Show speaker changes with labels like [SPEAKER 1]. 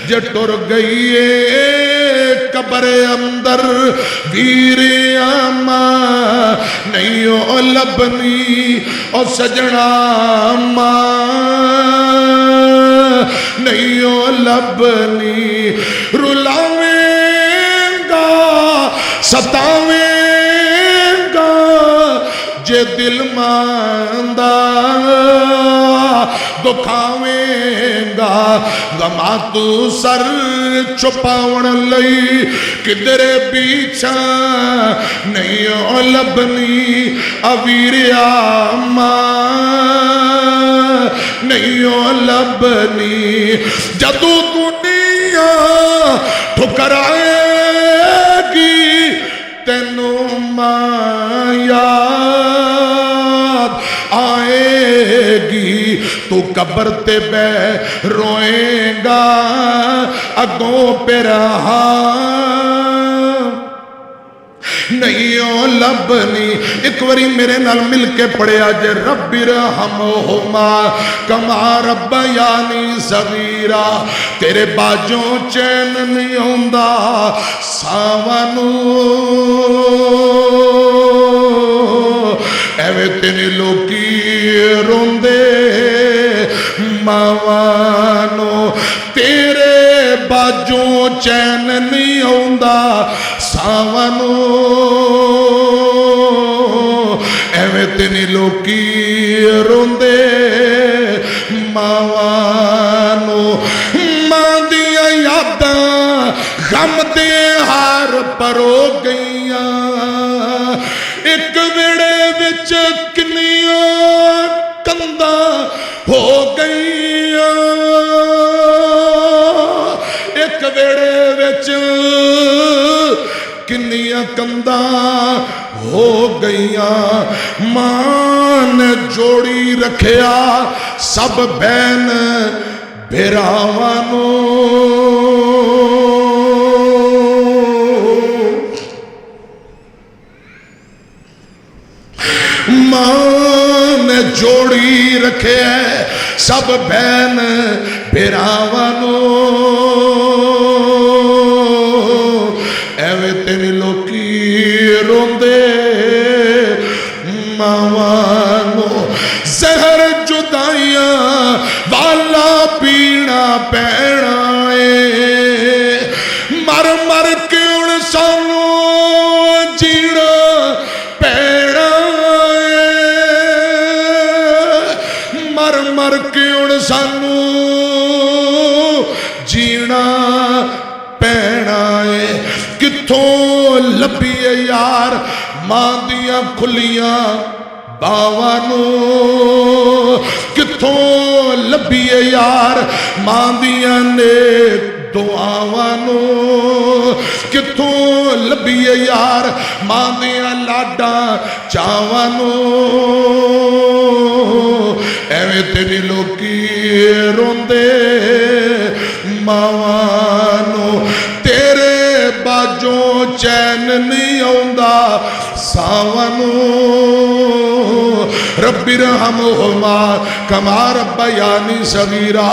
[SPEAKER 1] जे टुर गई कबर अंदर वीर आमा नहीं ओ लबनी ओ सजना मां नहीं ओ लबनी रुलावेंगा सतावेंगा जे दिल मांदा दुखावेंगा गमा तू सर छुपावन लई किधरे पीछा नहीं ओ लबनी अवीरिया मां नहीं ओ लबनी जदू दुनिया ठुकराएगी तेनू माया आएगी तू कबर ते बह रोएगा अगों पे रहा नहीं ओ लबनी। एक बारी मेरे नाल मिल के पढ़िया जे रब्बिरहमहुमा कमा रब्बयानी सगीरा तेरे बाजों चैन नहीं आउंदा सावनू एवे तेने लोकी रोंदे मावानो तेरे बाजों चैन नहीं आउंदा सावनू एवे तेने लोकी रोंदे मावानो मां दियां यादां गम दे हार परो गईयां एक वेड़े विच किन्नियां कंधा हो गईयां एक वेड़े विच किन्नियां कंधा हो गईयां मां ने जोड़ी रखिया सब बहन भेरावां नू मां ने जोड़ी रखे सब बहन भेरावां नू एवे तेन लोकी रोंदे मावां नू जहर जुदाइयां वाला पीना पैना है मर मर के हुण सानू जीना पैना मर मर के हुण सानू जीना पैना है किथों लभीए यार मां दियां खुलियां बावां नू किथों लभीए यार मां दियां नेक दुआवां नू किथों लभीए यार मां दियां लाडां चावां नू एवें तेरे लोकी रोंदे मावां नू तेरे बाजों चैन नहीं आउंदा सावां नू रब्बिरहमहुमा कमा रब्बयानी सगीरा।